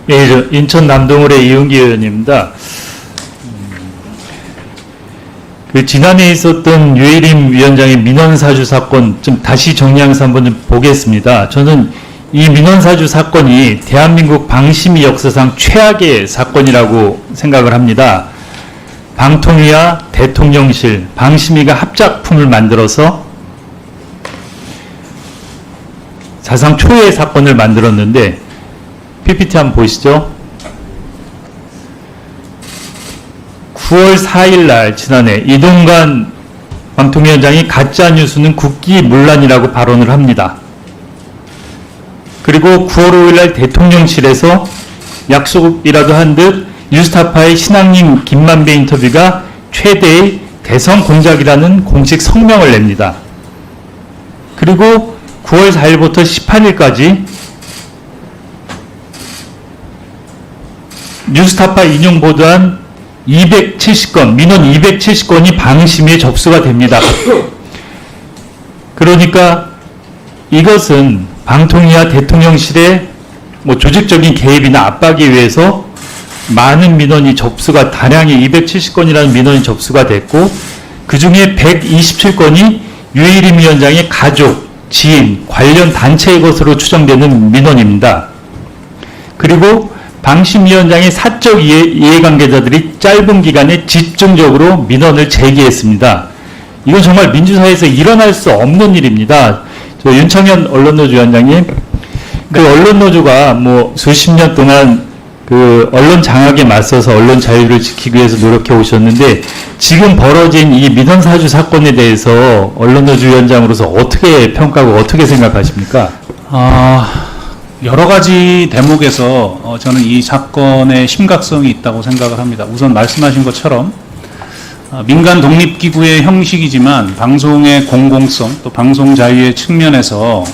예, 인천 남동울의 이은기 의원입니다. 지난해 있었던 유해림 위원장의 민원사주 사건 좀 다시 정리하면서 한번 좀 보겠습니다. 저는 이 민원사주 사건이 대한민국 방심위 역사상 최악의 사건이라고 생각을 합니다. 방통위와 대통령실, 방심위가 합작품을 만들어서 사상 초유의 사건을 만들었는데, PPT 한번 보시죠. 9월 4일 날 지난해 이동관 방통위원장이 가짜뉴스는 국기문란이라고 발언을 합니다. 그리고 9월 5일 날 대통령실에서 약속이라도 한 듯 뉴스타파의 신앙님 김만배 인터뷰가 최대의 대선 공작이라는 공식 성명을 냅니다. 그리고 9월 4일부터 18일까지 뉴스타파 인용 보도한 270건, 민원 270건이 방심위에 접수가 됩니다. 그러니까 이것은 방통위와 대통령실의 조직적인 개입이나 압박에 의해서 많은 민원이 접수가, 다량의 270건이라는 민원이 접수가 됐고, 그 중에 127건이 유해림 위원장의 가족, 지인, 관련 단체의 것으로 추정되는 민원입니다. 그리고 방심위원장의 사적 이해관계자들이 짧은 기간에 집중적으로 민원을 제기했습니다. 이건 정말 민주사회에서 일어날 수 없는 일입니다. 윤창현 언론노조 위원장님, 그 언론노조가 수십 년 동안 그 언론 장악에 맞서서 언론 자유를 지키기 위해서 노력해 오셨는데, 지금 벌어진 이 민원사주 사건에 대해서 언론노조 위원장으로서 어떻게 평가하고 어떻게 생각하십니까? 여러 가지 대목에서 저는 이 사건의 심각성이 있다고 생각을 합니다. 우선 말씀하신 것처럼 민간 독립기구의 형식이지만 방송의 공공성 또 방송 자유의 측면에서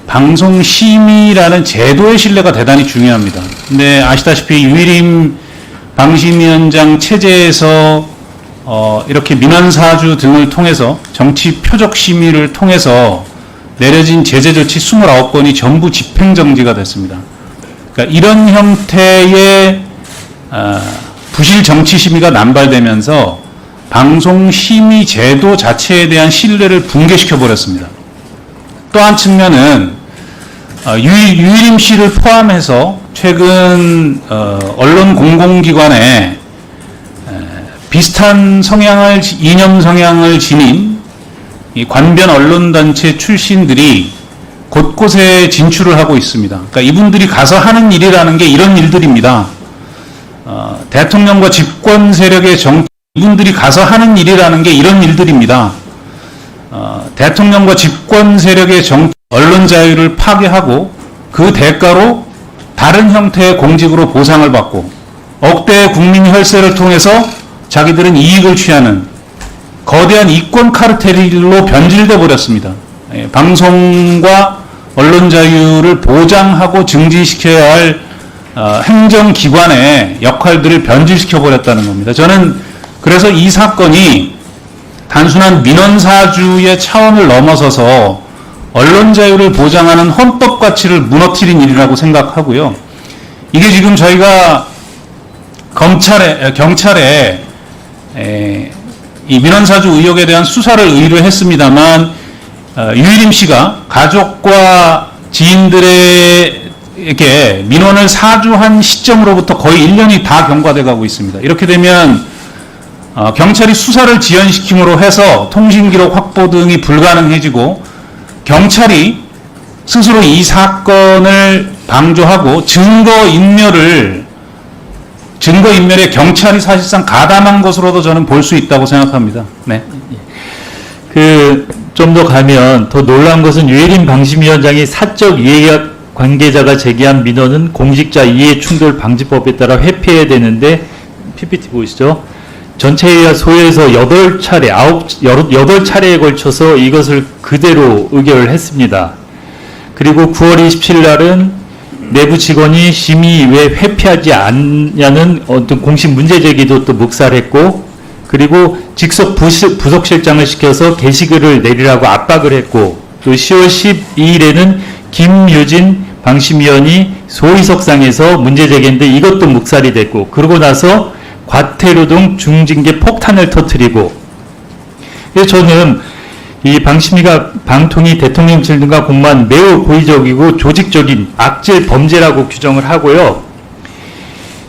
방송심의라는 제도의 신뢰가 대단히 중요합니다. 근데 아시다시피 유해림 방심위원장 체제에서 이렇게 민원사주 등을 통해서 정치 표적 심의를 통해서 내려진 제재 조치 29건이 전부 집행정지가 됐습니다. 그러니까 이런 형태의 부실 정치 심의가 남발되면서 방송심의 제도 자체에 대한 신뢰를 붕괴시켜 버렸습니다. 또 한 측면은 유해림 씨를 포함해서 최근 언론 공공기관에 비슷한 이념 성향을 지닌 이 관변 언론단체 출신들이 곳곳에 진출을 하고 있습니다. 그러니까 이분들이 가서 하는 일이라는 게 이런 일들입니다. 대통령과 집권 세력의 이분들이 가서 하는 일이라는 게 이런 일들입니다. 대통령과 집권 세력의 언론 자유를 파괴하고 그 대가로 다른 형태의 공직으로 보상을 받고 억대의 국민 혈세를 통해서 자기들은 이익을 취하는 거대한 이권 카르텔로 변질돼 버렸습니다. 방송과 언론 자유를 보장하고 증진시켜야 할 행정기관의 역할들을 변질시켜 버렸다는 겁니다. 저는 그래서 이 사건이 단순한 민원사주의 차원을 넘어서서 언론 자유를 보장하는 헌법 가치를 무너뜨린 일이라고 생각하고요. 이게 지금 저희가 경찰에 이 민원사주 의혹에 대한 수사를 의뢰했습니다만 유해림 씨가 가족과 지인들에게 민원을 사주한 시점으로부터 거의 1년이 다 경과돼 가고 있습니다. 이렇게 되면 경찰이 수사를 지연시킴으로 해서 통신기록 확보 등이 불가능해지고 경찰이 스스로 이 사건을 방조하고 증거인멸에 경찰이 사실상 가담한 것으로도 저는 볼 수 있다고 생각합니다. 네. 좀 더 가면 더 놀라운 것은 유해림 방심위원장이 사적 이해관계자가 제기한 민원은 공직자 이해충돌 방지법에 따라 회피해야 되는데, PPT 보시죠. 전체회의와 소위에서 8차례에 걸쳐서 이것을 그대로 의결을 했습니다. 그리고 9월 27일 날은 내부 직원이 심의 왜 회피하지 않냐는 어떤 공식 문제 제기도 또 묵살했고, 그리고 직속 부속실장을 시켜서 게시글을 내리라고 압박을 했고, 또 10월 12일에는 김유진 방심위원이 소위석상에서 문제 제기했는데 이것도 묵살이 됐고, 그러고 나서 과태료 중징계 폭탄을 터뜨리고, 그래서 저는 이 방심위가 방통위 대통령실 등과 공무원 매우 고의적이고 조직적인 악질 범죄라고 규정을 하고요.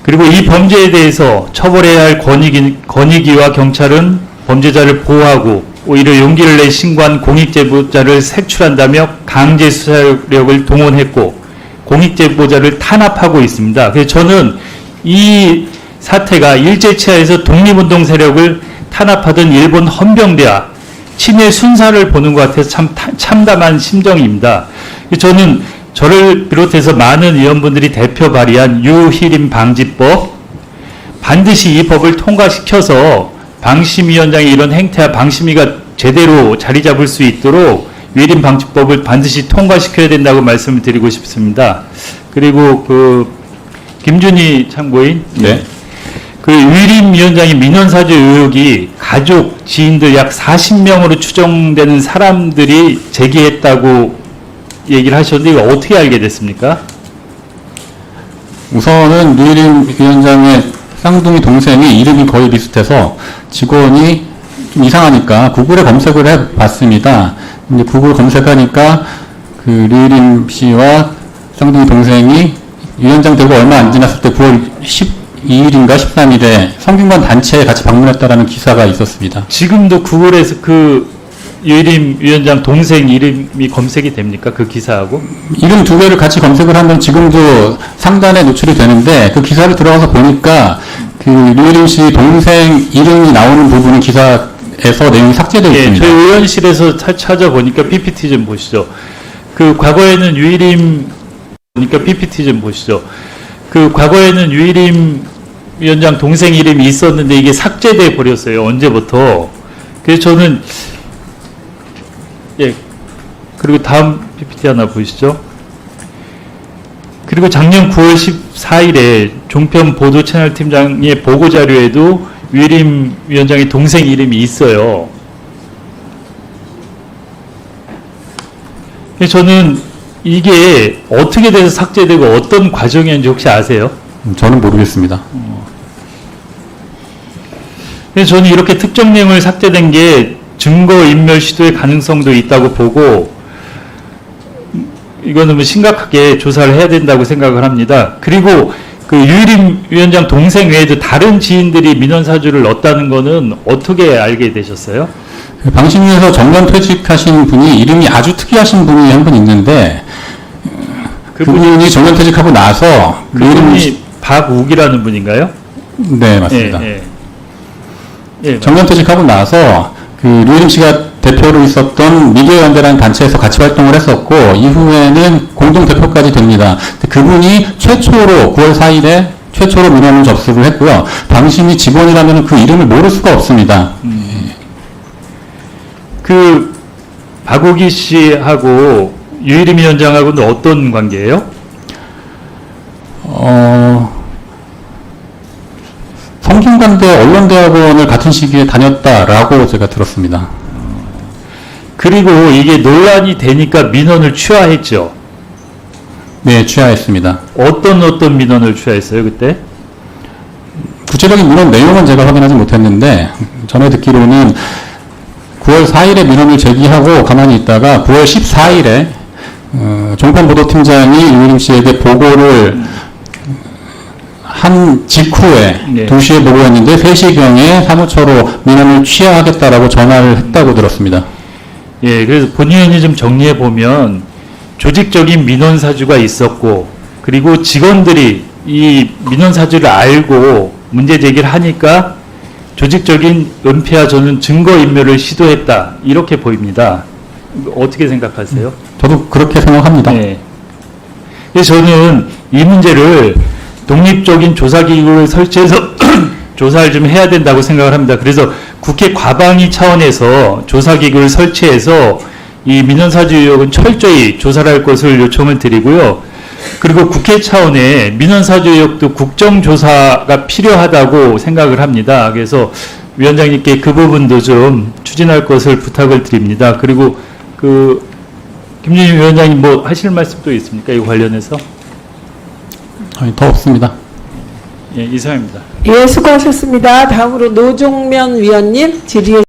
그리고 이 범죄에 대해서 처벌해야 할 권익위와 경찰은 범죄자를 보호하고 오히려 용기를 내 신고한 공익제보자를 색출한다며 강제 수사력을 동원했고 공익제보자를 탄압하고 있습니다. 그래서 저는 이 사태가 일제치하에서 독립운동 세력을 탄압하던 일본 헌병대와 친일 순사를 보는 것 같아서 참 참담한 심정입니다. 저는 저를 비롯해서 많은 의원분들이 대표 발의한 유힐임 방지법, 반드시 이 법을 통과시켜서 방심위원장의 이런 행태와 방심위가 제대로 자리 잡을 수 있도록 유힐임 방지법을 반드시 통과시켜야 된다고 말씀을 드리고 싶습니다. 그리고 김준희 참고인, 네. 유일임 위원장의 민원사주 의혹이 가족, 지인들 약 40명으로 추정되는 사람들이 제기했다고 얘기를 하셨는데 이거 어떻게 알게 됐습니까? 우선은 유일임 위원장의 쌍둥이 동생이 이름이 거의 비슷해서 직원이 좀 이상하니까 구글에 검색을 해봤습니다. 이제 구글 검색하니까 류일임 씨와 쌍둥이 동생이 위원장 되고 얼마 안 지났을 때 9월 12일인가 13일에 성균관 단체에 같이 방문했다라는 기사가 있었습니다. 지금도 구글에서 유일임 위원장 동생 이름이 검색이 됩니까? 그 기사하고? 이름 두 개를 같이 검색을 하면 지금도 상단에 노출이 되는데 그 기사를 들어가서 보니까 류일임 씨 동생 이름이 나오는 부분은 기사에서 내용이 삭제되어 있습니다. 저희 의원실에서 찾아보니까 PPT 좀 보시죠. 과거에는 PPT 좀 보시죠. 과거에는 유일임 위원장 동생 이름이 있었는데 이게 삭제돼 버렸어요. 언제부터. 그래서 저는 그리고 다음 PPT 하나 보시죠. 그리고 작년 9월 14일에 종편 보도 채널 팀장의 보고 자료에도 유일임 위원장의 동생 이름이 있어요. 그래서 저는 이게 어떻게 돼서 삭제되고 어떤 과정이었는지 혹시 아세요? 저는 모르겠습니다. 그래서 저는 이렇게 특정 내용을 삭제된 게 증거인멸 시도의 가능성도 있다고 보고 이거는 심각하게 조사를 해야 된다고 생각을 합니다. 그리고 유일임 위원장 동생 외에도 다른 지인들이 민원사주를 넣었다는 거는 어떻게 알게 되셨어요? 방심위에서 정년 퇴직하신 분이 이름이 아주 특이하신 분이 한 분 있는데 그분이 정년 퇴직하고 나서 그분이 박욱이라는 분인가요? 네, 맞습니다. 예, 정년 퇴직하고 나서 류일임 씨가 대표로 있었던 미디어연대라는 단체에서 같이 활동을 했었고 이후에는 공동대표까지 됩니다. 그분이 최초로 9월 4일에 최초로 민원을 접수를 했고요. 방심위 직원이라면 그 이름을 모를 수가 없습니다. 박욱이 씨하고 유일임 위원장하고는 어떤 관계예요? 성균관대 언론대학원을 같은 시기에 다녔다라고 제가 들었습니다. 그리고 이게 논란이 되니까 민원을 취하했죠. 네, 취하했습니다. 어떤 민원을 취하했어요, 그때? 구체적인 민원 내용은 제가 확인하지 못했는데 전에 듣기로는 9월 4일에 민원을 제기하고 가만히 있다가 9월 14일에 종편보도팀장이 유일임 씨에게 보고를 한 직후에 네. 2시에 보고했는데 3시경에 사무처로 민원을 취하하겠다라고 전화를 했다고 들었습니다. 예, 그래서 본 의원이 좀 정리해 보면 조직적인 민원 사주가 있었고 그리고 직원들이 이 민원 사주를 알고 문제 제기를 하니까 조직적인 은폐와 저는 증거인멸을 시도했다 이렇게 보입니다. 어떻게 생각하세요? 저도 그렇게 생각합니다. 네. 그래서 저는 이 문제를 독립적인 조사기구를 설치해서 조사를 좀 해야 된다고 생각을 합니다. 그래서 국회 과방위 차원에서 조사기구를 설치해서 이 민원사주 의혹은 철저히 조사를 할 것을 요청을 드리고요. 그리고 국회 차원의 민원사주 의혹도 국정조사가 필요하다고 생각을 합니다. 그래서 위원장님께 그 부분도 좀 추진할 것을 부탁을 드립니다. 그리고 김준희 위원장님 뭐 하실 말씀도 있습니까? 이 관련해서? 아니, 더 없습니다. 예, 이상입니다. 예, 수고하셨습니다. 다음으로 노종면 위원님 질의해